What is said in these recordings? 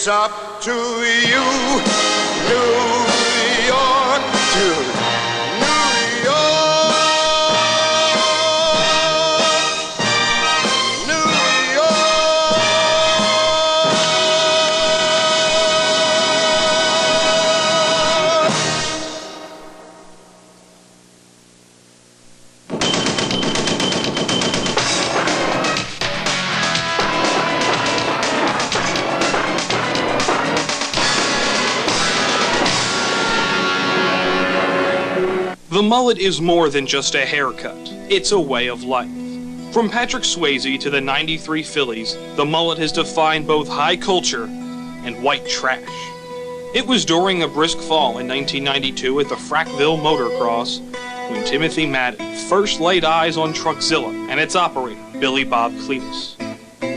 It's up to you, New York, to New York, New York. The mullet is more than just a haircut. It's a way of life. From Patrick Swayze to the '93 Phillies, the mullet has defined both high culture and white trash. It was during a brisk fall in 1992 at the Frackville Motocross when Timothy Madden first laid eyes on Truckzilla and its operator, Billy Bob Cletus.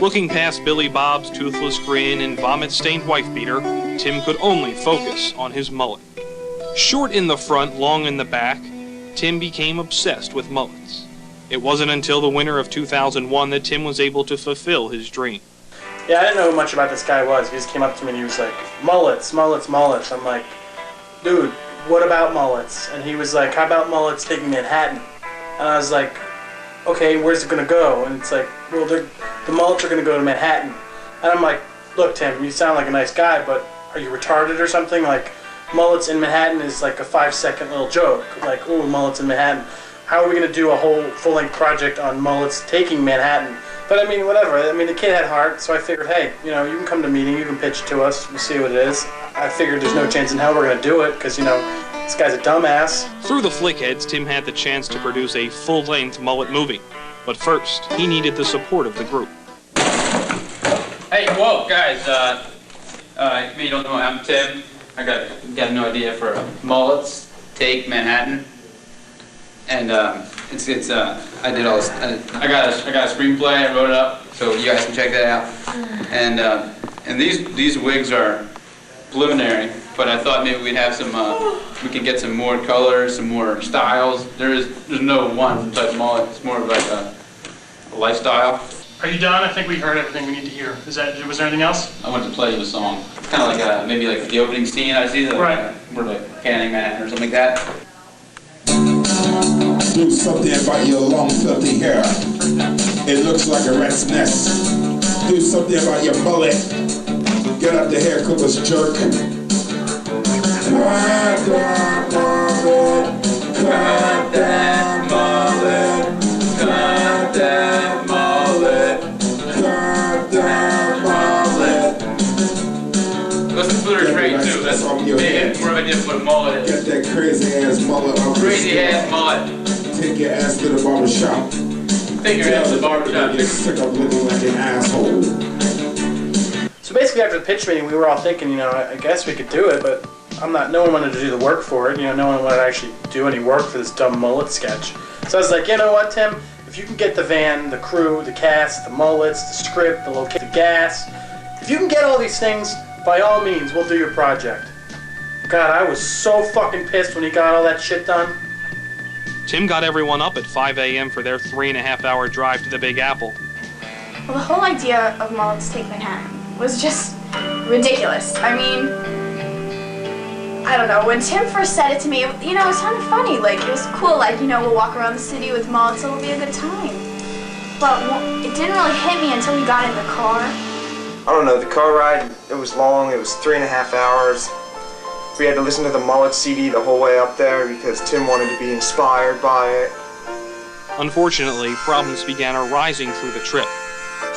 Looking past Billy Bob's toothless grin and vomit-stained wife-beater, Tim could only focus on his mullet. Short in the front, long in the back, Tim became obsessed with mullets. It wasn't until the winter of 2001 that Tim was able to fulfill his dream. Yeah, I didn't know who much about this guy was. He just came up to me and he was like, mullets, mullets, mullets. I'm like, dude, what about mullets? And he was like, how about mullets taking Manhattan? And I was like, okay, where's it going to go? And it's like, well, the mullets are going to go to Manhattan. And I'm like, look, Tim, you sound like a nice guy, but are you retarded or something? Like, mullets in Manhattan is like a 5-second little joke. Like, ooh, mullets in Manhattan. How are we going to do a whole full-length project on mullets taking Manhattan? But I mean, whatever. I mean, the kid had heart, so I figured, hey, you know, you can come to a meeting, you can pitch it to us, we'll see what it is. I figured there's no chance in hell we're going to do it, because, you know, this guy's a dumbass. Through the Flickheads, Tim had the chance to produce a full-length mullet movie. But first, he needed the support of the group. Hey, whoa, guys, if you don't know, I'm Tim. I got no idea for mullets take Manhattan, and I did all this. I got a screenplay. I wrote it up, so you guys can check that out. And these wigs are preliminary, but I thought maybe we'd have some. We could get some more colors, some more styles. There's no one type of mullet. It's more of like a lifestyle. Are you done? I think we heard everything we need to hear. Was there anything else? I wanted to play you a song. It's kind of like maybe like the opening scene I see, right. We're like Canning Man or something like that. Do something about your long filthy hair. It looks like a rat's nest. Do something about your mullet. Get out the hair clippers, jerk. Cut that mullet. Cut that mullet. Cut that mullet. Cut that mullet. Listen to the rate too. That's maybe more of a different mullet. Get that crazy ass mullet off. Crazy ass mullet. Take your ass to the barber shop. Take your ass to the barber shop. You're sick of looking like an asshole. So basically after the pitch meeting, we were all thinking, you know, I guess we could do it, but no one wanted to do the work for it. You know, no one wanted to actually do any work for this dumb mullet sketch. So I was like, you know what, Tim? If you can get the van, the crew, the cast, the mullets, the script, the location, the gas, if you can get all these things, by all means, we'll do your project. God, I was so fucking pissed when he got all that shit done. Tim got everyone up at 5 a.m. for their 3.5-hour drive to the Big Apple. Well, the whole idea of Mullets Take Manhattan was just ridiculous. I mean, I don't know, when Tim first said it to me, you know, it sounded funny. Like, it was cool, like, you know, we'll walk around the city with mullets, it'll be a good time. But it didn't really hit me until we got in the car. I don't know, the car ride, it was long, it was 3.5 hours. We had to listen to the Mullet CD the whole way up there because Tim wanted to be inspired by it. Unfortunately, problems began arising through the trip.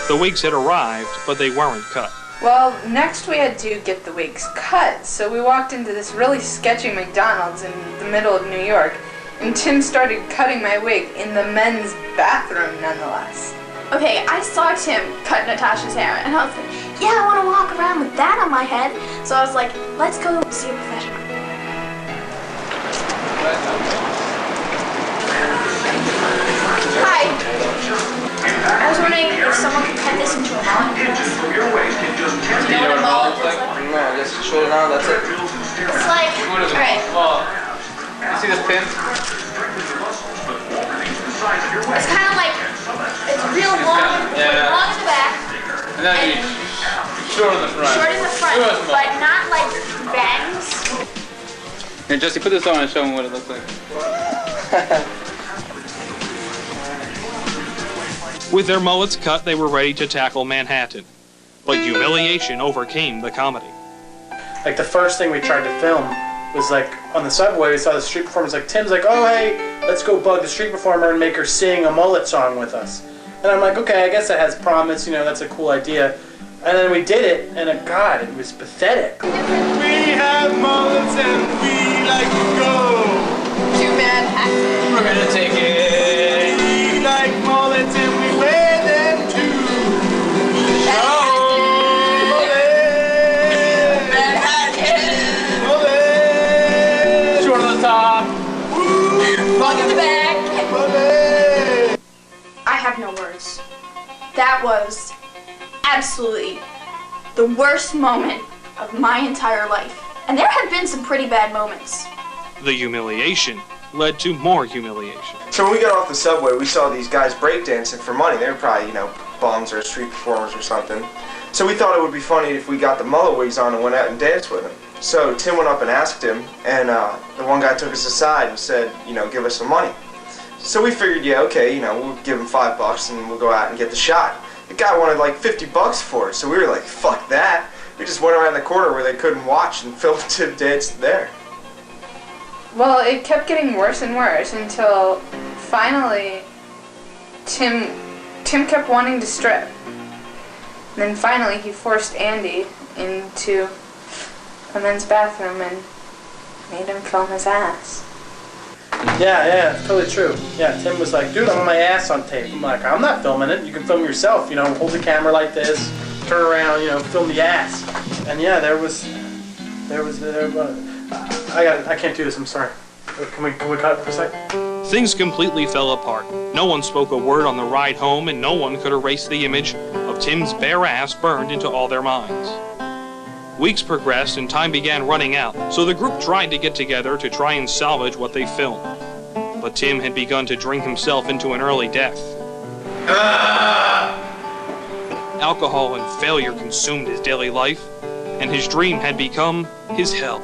The wigs had arrived, but they weren't cut. Well, next we had to get the wigs cut, so we walked into this really sketchy McDonald's in the middle of New York, and Tim started cutting my wig in the men's bathroom, nonetheless. Okay, I saw Tim cut Natasha's hair, and I was like, yeah, I want to walk around with that on my head. So I was like, let's go see a professional. Hi. I was wondering if someone could cut this into a mullet. Do you know what a mullet looks like? No, just short it out, that's it. It's like, alright. You see this pin? It's kind of like, it's real long, long in the back. And then you short on the front. Short in the front, Short and small. but not like bangs. Here, Jesse, put this on and show them what it looks like. With their mullets cut, they were ready to tackle Manhattan. But humiliation overcame the comedy. Like the first thing we tried to film was like on the subway, we saw the street performers, like Tim's like, oh hey, let's go bug the street performer and make her sing a Mullet song with us. And I'm like, okay, I guess that has promise, you know, that's a cool idea. And then we did it, and God, it was pathetic. We have mullets and we like to go. To Manhattan. We're gonna take it. We like mullets and we wear them too. Manhattan. Mullet. Short on the top. Long in the back. Mullet. I have no words. That was absolutely the worst moment of my entire life. And there have been some pretty bad moments. The humiliation led to more humiliation. So when we got off the subway, we saw these guys breakdancing for money. They were probably, you know, bums or street performers or something. So we thought it would be funny if we got the mullet wigs on and went out and danced with them. So Tim went up and asked him, and the one guy took us aside and said, you know, give us some money. So we figured, yeah, okay, you know, we'll give him $5 and we'll go out and get the shot. The guy wanted like $50 for it, so we were like, fuck that. We just went around the corner where they couldn't watch and filmed Tim dance there. Well, it kept getting worse and worse until finally Tim kept wanting to strip. And then finally he forced Andy into a men's bathroom and made him film his ass. Yeah, it's totally true. Yeah, Tim was like, dude, I want my ass on tape. I'm like, I'm not filming it. You can film yourself, you know, hold the camera like this, turn around, you know, film the ass. And yeah, I can't do this, I'm sorry. Can we cut for a sec? Things completely fell apart. No one spoke a word on the ride home, and no one could erase the image of Tim's bare ass burned into all their minds. Weeks progressed and time began running out, so the group tried to get together to try and salvage what they filmed. But Tim had begun to drink himself into an early death. Alcohol and failure consumed his daily life, and his dream had become his hell.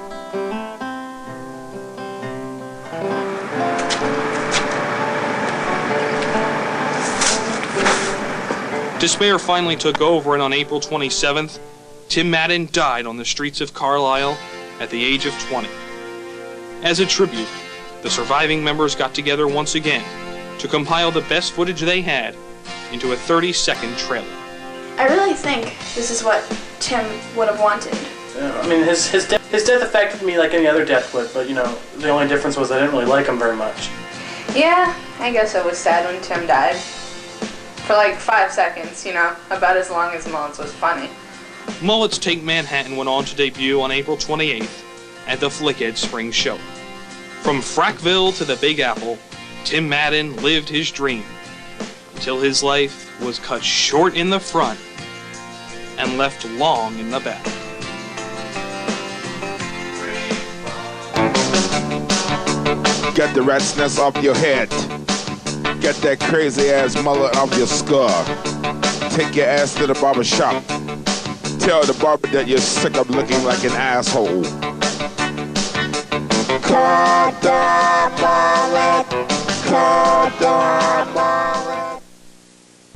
Despair finally took over, and on April 27th, Tim Madden died on the streets of Carlisle at the age of 20. As a tribute, the surviving members got together once again to compile the best footage they had into a 30-second trailer. I really think this is what Tim would have wanted. Yeah, I mean, his death affected me like any other death would, but you know, the only difference was I didn't really like him very much. Yeah, I guess it was sad when Tim died. For like 5 seconds, you know, about as long as Mullets was funny. Mullets Take Manhattan went on to debut on April 28th at the Flickheads Spring Show. From Frackville to the Big Apple, Tim Madden lived his dream until his life was cut short in the front and left long in the back. Get the rat's nest off your head. Get that crazy ass mullet off your skull. Take your ass to the barber shop. Tell the barber that you're sick of looking like an asshole. Cut the mullet. Cut the mullet.